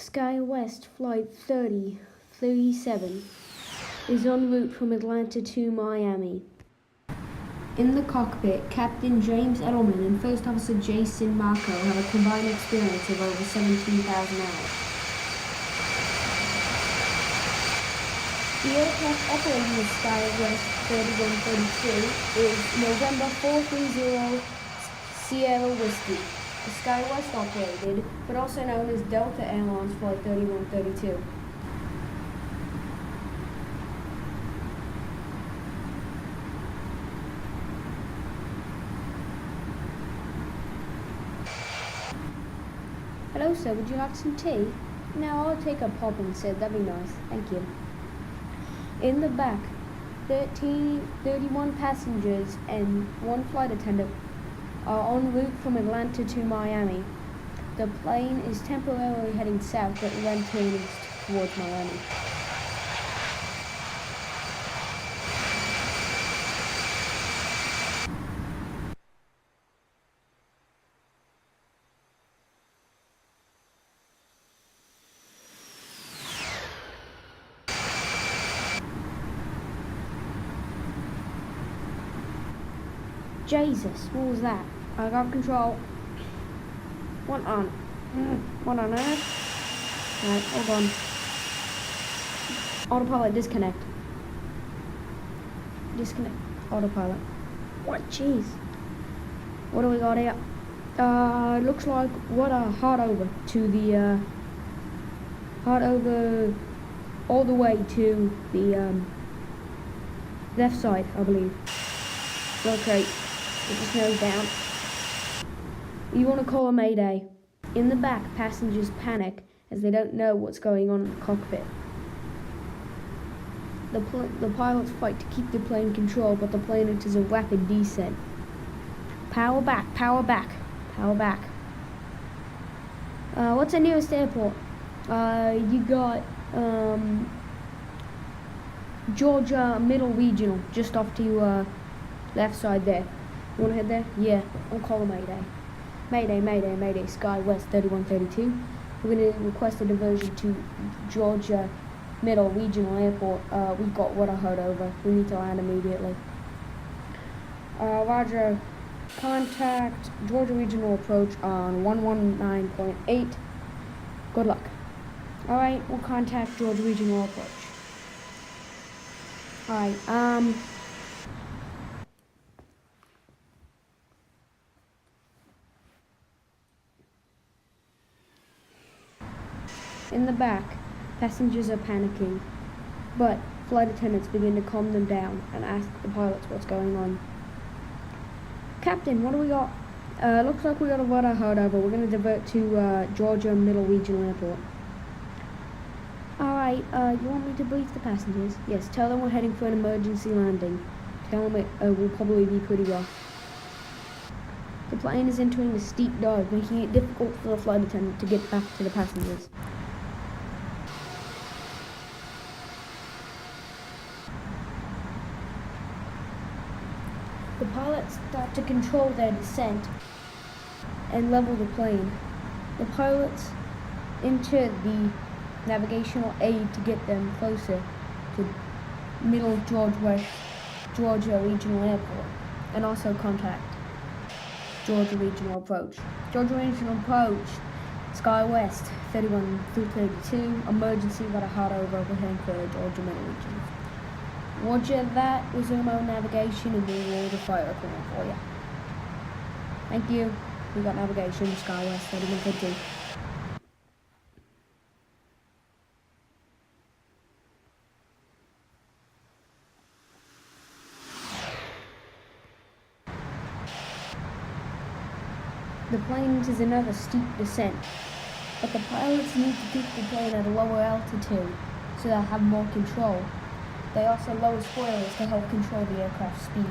Skywest Flight 3037 is en route from Atlanta to Miami. In the cockpit, Captain James Edelman and First Officer Jason Marco have a combined experience of over 17,000 hours. The aircraft operating the Skywest 3132 is November 430 Sierra Whiskey. The Skywest operated, but also known as Delta Airlines Flight 3132. Hello sir, would you like some tea? No, I'll take a pop instead, that'd be nice, thank you. In the back, 31 passengers and one flight attendant are en route from Atlanta to Miami. The plane is temporarily heading south but then turning east towards Miami. Jesus, what was that? I got control. What on earth? Alright, hold on. Autopilot disconnect. Disconnect autopilot. What? Jeez. What do we got here? Looks like what a hard over to the hard over all the way to the left side, I believe. Okay. It just nose down. You want to call a mayday. In the back, passengers panic as they don't know what's going on in the cockpit. The pilots fight to keep the plane controlled, but the plane enters a rapid descent. Power back, power back, power back. What's the nearest airport? You got Georgia Middle Regional, just off to left side there. You wanna head there? Yeah, I'll call a mayday. Mayday, mayday, mayday, Skywest 3132. We're gonna request a diversion to Georgia Middle Regional Airport. We've got what I heard over. We need to land immediately. Roger, contact Georgia Regional Approach on 119.8. Good luck. Alright, we'll contact Georgia Regional Approach. Alright, in the back, passengers are panicking, but flight attendants begin to calm them down and ask the pilots what's going on. Captain, what do we got? Looks like we got a what I heard over. We're going to divert to Georgia Middle Regional Airport. Alright, you want me to brief the passengers? Yes, tell them we're heading for an emergency landing. Tell them it will probably be pretty rough. The plane is entering a steep dive, making it difficult for the flight attendant to get back to the passengers. The pilots start to control their descent and level the plane. The pilots enter the navigational aid to get them closer to Middle Georgia Regional Airport, and also contact Georgia Regional Approach. Georgia Regional Approach, Skywest 3132, emergency, got a hard over, we're heading for Georgia Middle Region. Roger that, resume our navigation and we will the fire equipment for you. Thank you. We got navigation, Skywest 3132. The plane is another steep descent, but the pilots need to keep the plane at a lower altitude so they'll have more control. They also lower spoilers to help control the aircraft's speed.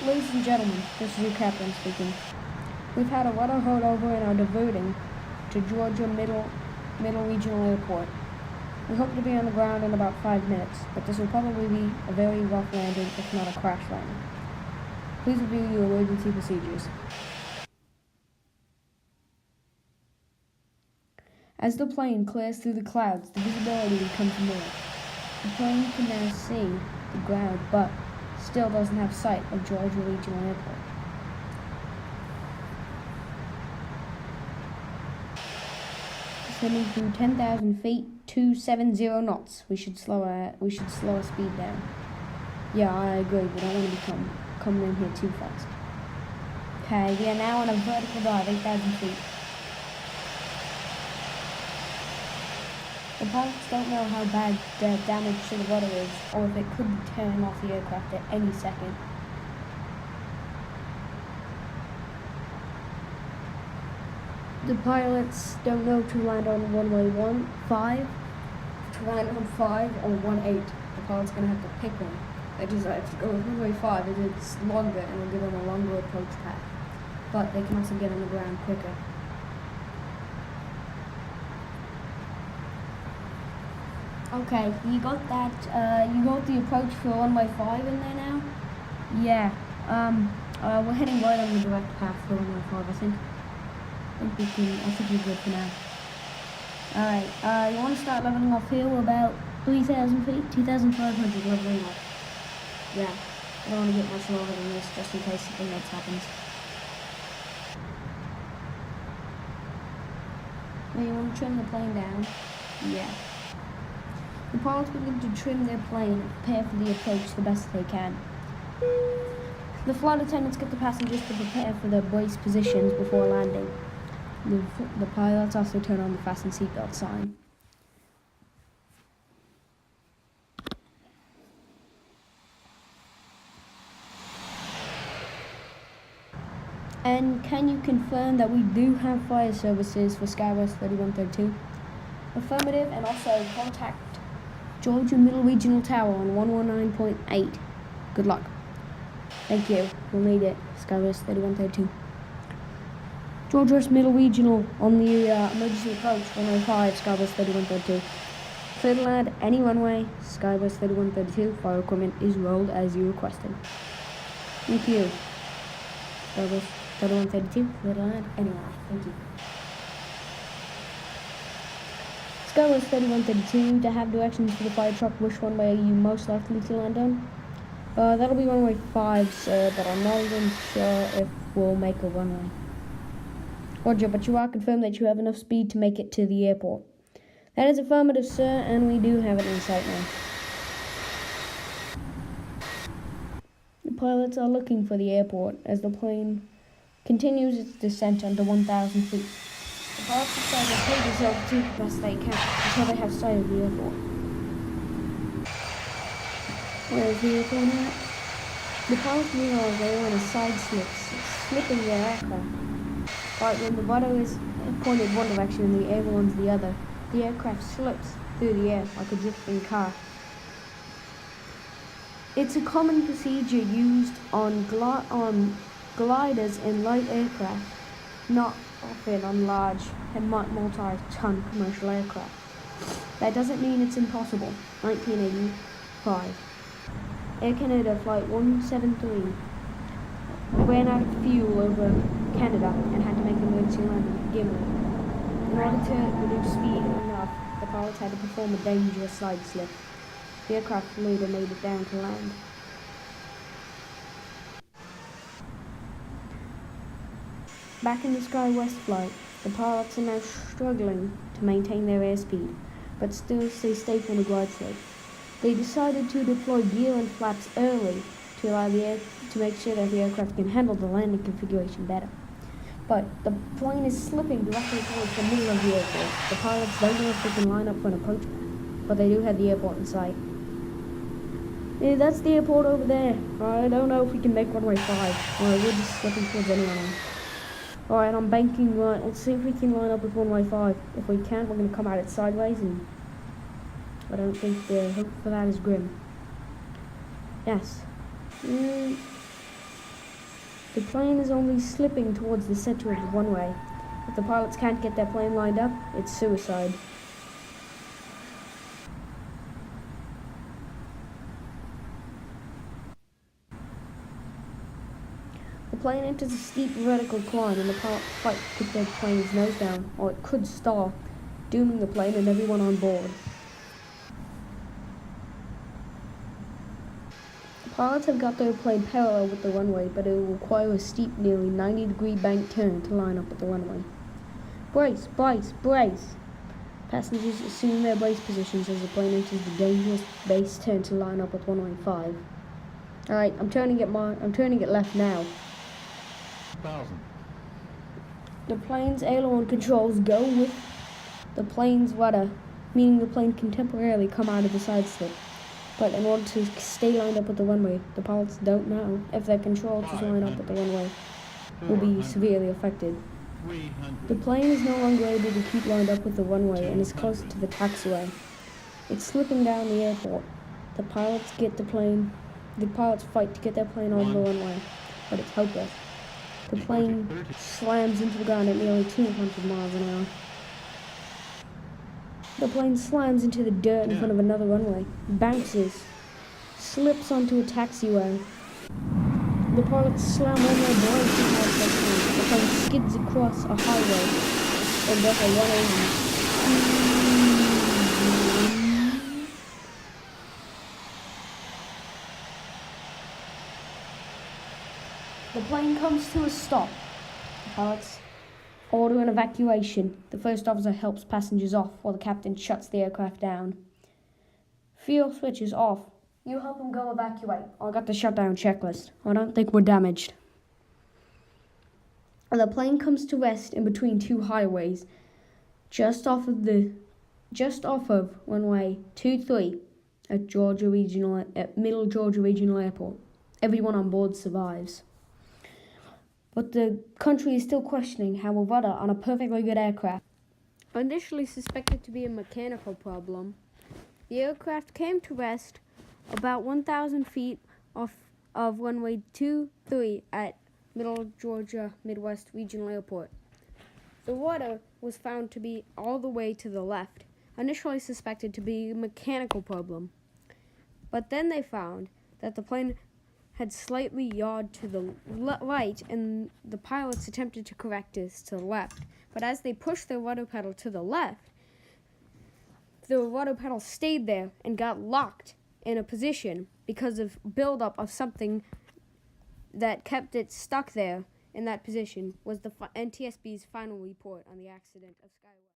Ladies and gentlemen, this is your captain speaking. We've had a rudder holdover and are diverting to Georgia Middle Regional Airport. We hope to be on the ground in about 5 minutes, but this will probably be a very rough landing, if not a crash landing. Please review your emergency procedures. As the plane clears through the clouds, the visibility becomes more. The plane can now see the ground, but still doesn't have sight of Georgia Regional Airport. Descending through 10,000 feet, 270 knots. We should slow our speed down. Yeah, I agree. We don't want to be coming in here too fast. Okay, we are now on a vertical dive, 8,000 feet. The pilots don't know how bad the damage to the rudder is, or if it could be tearing off the aircraft at any second. The pilots don't know to land on runway 15, to land on 5 or 18. The pilot's going to have to pick one. They decide to go with runway 5 as it's longer and will give them a longer approach path. But they can also get on the ground quicker. Okay, you got that, you got the approach for runway 5 in there now? Yeah, we're heading right on the direct path for runway 5, I think. I think we're good for now. Alright, you want to start leveling off here? We're about 3,000 feet, 2,500 leveling off. Yeah, I don't want to get much lower than this just in case something else happens. Now you want to trim the plane down? Yeah. The pilots begin to trim their plane and prepare for the approach the best they can. The flight attendants get the passengers to prepare for their brace positions before landing. The pilots also turn on the fasten seatbelt sign. And can you confirm that we do have fire services for Skywest 3132? Affirmative, and also contact Georgia Middle Regional Tower on 119.8. Good luck. Thank you. We'll need it. Skywest 3132. Georgia Middle Regional on the emergency approach, 105, Skywest 3132. Clear to land any runway, Skywest 3132. Fire equipment is rolled as you requested. Thank you. Skywest 3132. Clear to land anywhere. Thank you. Skywest 3132, to have directions for the fire truck, which runway are you most likely to land on? That'll be runway 5, sir, but I'm not even sure if we'll make a runway. Roger, but you are confirmed that you have enough speed to make it to the airport. That is affirmative, sir, and we do have it in sight now. The pilots are looking for the airport as the plane continues its descent under 1,000 feet. The pilots decide to hold this altitude the best they can until they have sight of the airport. Where is the airport at? The pilots realize they are in a side slip, slipping their aircraft. But when the rudder is pointed one direction and the ailerons the other, the aircraft slips through the air like a drifting car. It's a common procedure used on gliders in light aircraft, not often on large and multi-ton commercial aircraft. That doesn't mean it's impossible. 1985. Air Canada Flight 173 ran out of fuel over Canada and had to make an emergency landing at Gimli. In order to reduce speed enough, the pilots had to perform a dangerous side slip. The aircraft later made it down to land. Back in the Skywest flight, the pilots are now struggling to maintain their airspeed, but still stay safe on the glide slope. They decided to deploy gear and flaps early to allow to make sure that the aircraft can handle the landing configuration better. But the plane is slipping directly towards the middle of the airport. The pilots don't know if they can line up for an approach, but they do have the airport in sight. Yeah, that's the airport over there. I don't know if we can make runway 5. We're just slipping towards anyone else. Alright, I'm banking right. Let's see if we can line up with runway 5. If we can't, we're going to come at it sideways, and I don't think the hope for that is grim. Yes. The plane is only slipping towards the center of the runway. If the pilots can't get their plane lined up, it's suicide. plane enters a steep vertical climb and the pilot fight to get the plane's nose down, or it could stall, dooming the plane and everyone on board. The pilots have got their plane parallel with the runway, but it will require a steep, nearly 90-degree bank turn to line up with the runway. Brace, brace, brace! Passengers assume their brace positions as the plane enters the dangerous base turn to line up with runway 5. Alright, I'm turning it left now. 1,000. The plane's aileron controls go with the plane's rudder, meaning the plane can temporarily come out of the side slip. But in order to stay lined up with the runway, the pilots don't know if their control to line up with the runway will be severely affected. 300. The plane is no longer able to keep lined up with the runway and is closer to the taxiway. It's slipping down the airport. The pilots fight to get their plane on the runway, but it's hopeless. The plane slams into the ground at nearly 200 miles an hour. The plane slams into the dirt in front of another runway, bounces, slips onto a taxiway. The pilots slam on their brakes as they can. The plane skids across a highway and does a 180. The plane comes to a stop. The pilots order an evacuation. The first officer helps passengers off while the captain shuts the aircraft down. Fuel switch is off. You help him go evacuate. I got the shutdown checklist. I don't think we're damaged. The plane comes to rest in between two highways, just off of runway 23 at Middle Georgia Regional Airport. Everyone on board survives. But the country is still questioning how a rudder on a perfectly good aircraft, initially suspected to be a mechanical problem, the aircraft came to rest about 1,000 feet off of runway 23 at Middle Georgia Midwest Regional Airport. The rudder was found to be all the way to the left, initially suspected to be a mechanical problem. But then they found that the plane had slightly yawed to the right, and the pilots attempted to correct this to the left. But as they pushed the rudder pedal to the left, the rudder pedal stayed there and got locked in a position because of buildup of something that kept it stuck there in that position, was the NTSB's final report on the accident of Skywest.